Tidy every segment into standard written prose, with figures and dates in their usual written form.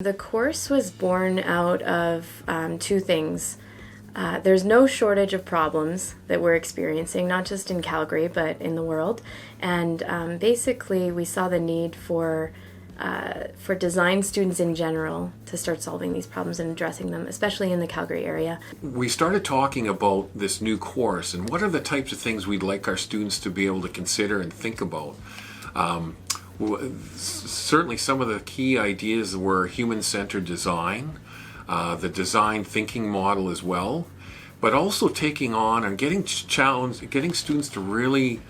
The course was born out of two things. There's no shortage of problems that we're experiencing, not just in Calgary, but in the world. And basically, we saw the need for design students in general to start solving these problems and addressing them, especially in the Calgary area. We started talking about this new course and what are the types of things we'd like our students to be able to consider and think about. Certainly some of the key ideas were human-centered design, the design thinking model as well, but also taking on and getting students to really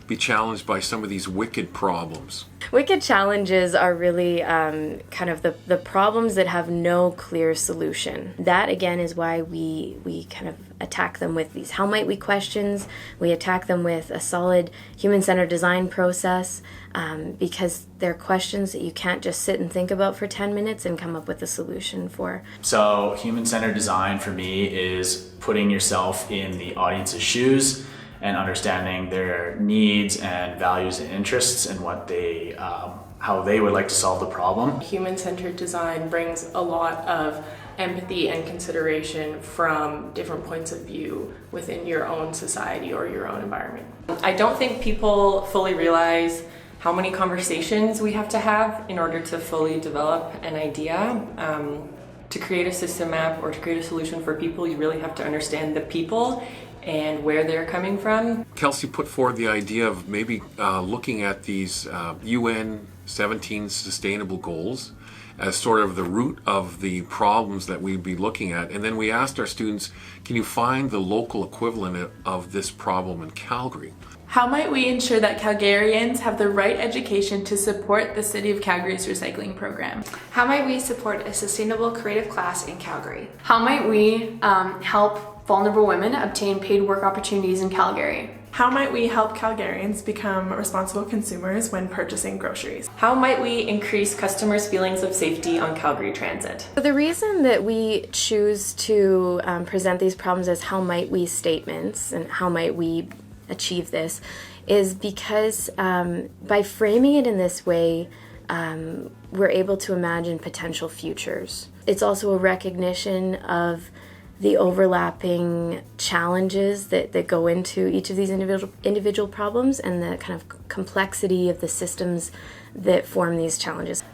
be challenged by some of these wicked problems. Wicked challenges are really kind of the problems that have no clear solution. That again is why we kind of attack them with these how might we questions. We attack them with a solid human-centered design process because they're questions that you can't just sit and think about for 10 minutes and come up with a solution for. So human-centered design for me is putting yourself in the audience's shoes and understanding their needs and values and interests and what they, how they would like to solve the problem. Human-centered design brings a lot of empathy and consideration from different points of view within your own society or your own environment. I don't think people fully realize how many conversations we have to have in order to fully develop an idea. To create a system map or to create a solution for people, you really have to understand the people and where they're coming from. Kelsey put forward the idea of maybe looking at these UN 17 sustainable goals as sort of the root of the problems that we'd be looking at. And then we asked our students, can you find the local equivalent of this problem in Calgary? How might we ensure that Calgarians have the right education to support the City of Calgary's recycling program? How might we support a sustainable creative class in Calgary? How might we help vulnerable women obtain paid work opportunities in Calgary? How might we help Calgarians become responsible consumers when purchasing groceries? How might we increase customers' feelings of safety on Calgary Transit? So the reason that we choose to present these problems as how might we statements and how might we achieve this is because by framing it in this way, we're able to imagine potential futures. It's also a recognition of the overlapping challenges that go into each of these individual problems and the kind of complexity of the systems that form these challenges.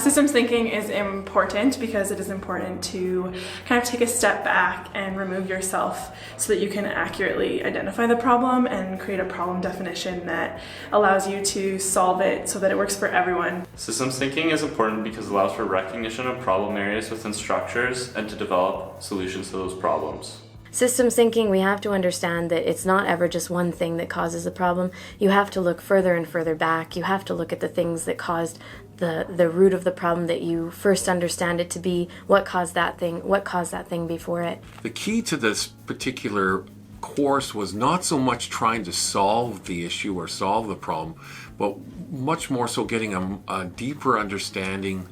Systems thinking is important because it is important to kind of take a step back and remove yourself so that you can accurately identify the problem and create a problem definition that allows you to solve it so that it works for everyone. Systems thinking is important because it allows for recognition of problem areas within structures and to develop solutions to those problems. Systems thinking, we have to understand that it's not ever just one thing that causes a problem. You have to look further and further back. You have to look at the things that caused the root of the problem that you first understand it to be. What caused that thing before it? The key to this particular course was not so much trying to solve the issue or solve the problem, but much more so getting a deeper understanding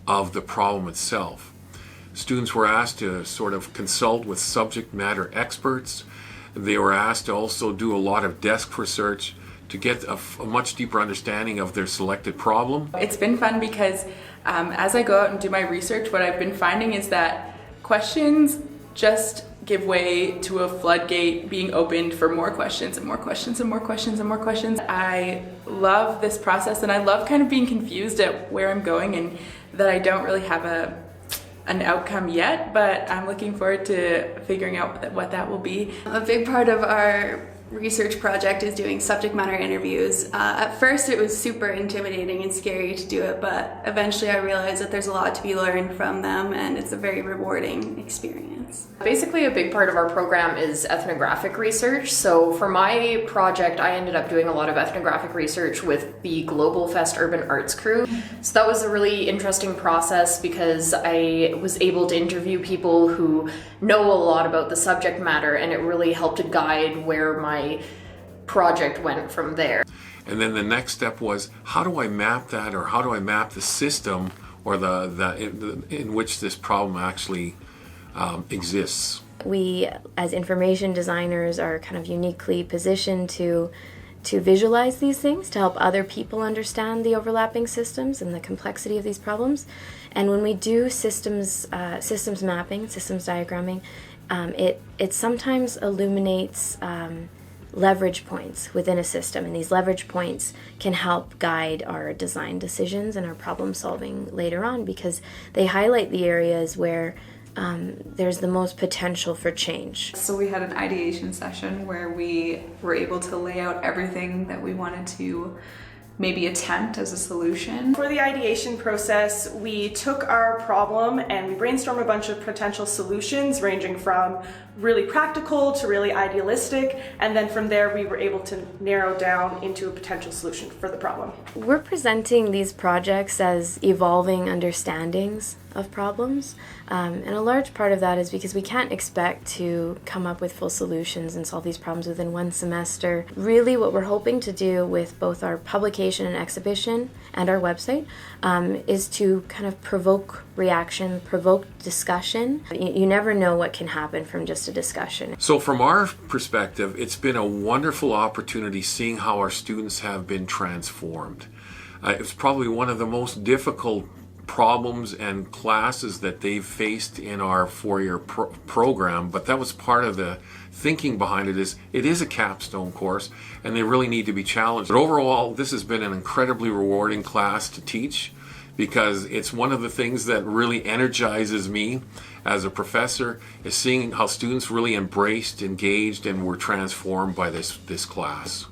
of the problem itself. Students were asked to sort of consult with subject matter experts. They were asked to also do a lot of desk research to get a much deeper understanding of their selected problem. It's been fun because as I go out and do my research, what I've been finding is that questions just give way to a floodgate being opened for more questions and more questions and more questions and more questions. I love this process and I love kind of being confused at where I'm going and that I don't really have an outcome yet, but I'm looking forward to figuring out what that will be. A big part of our research project is doing subject matter interviews. At first it was super intimidating and scary to do it, but eventually I realized that there's a lot to be learned from them and it's a very rewarding experience. Basically, a big part of our program is ethnographic research. So for my project, I ended up doing a lot of ethnographic research with the Global Fest Urban Arts crew. So that was a really interesting process because I was able to interview people who know a lot about the subject matter, and it really helped to guide where my project went from there. And then the next step was, how do I map that, or how do I map the system or in which this problem actually exists? We, as information designers, are kind of uniquely positioned to to visualize these things to help other people understand the overlapping systems and the complexity of these problems. And when we do systems mapping, systems diagramming, it sometimes illuminates leverage points within a system, and these leverage points can help guide our design decisions and our problem solving later on, because they highlight the areas where there's the most potential for change. So we had an ideation session where we were able to lay out everything that we wanted to maybe attempt as a solution. For the ideation process, we took our problem and we brainstormed a bunch of potential solutions ranging from really practical to really idealistic, and then from there we were able to narrow down into a potential solution for the problem. We're presenting these projects as evolving understandings of problems, and a large part of that is because we can't expect to come up with full solutions and solve these problems within one semester. Really what we're hoping to do with both our publication and exhibition and our website is to kind of provoke reaction, provoke discussion. You never know what can happen from just a discussion. So from our perspective, it's been a wonderful opportunity seeing how our students have been transformed. It's probably one of the most difficult problems and classes that they've faced in our four-year program, but that was part of the thinking behind it. It is a capstone course and they really need to be challenged. But overall, this has been an incredibly rewarding class to teach, because it's one of the things that really energizes me as a professor, is seeing how students really embraced, engaged, and were transformed by this class.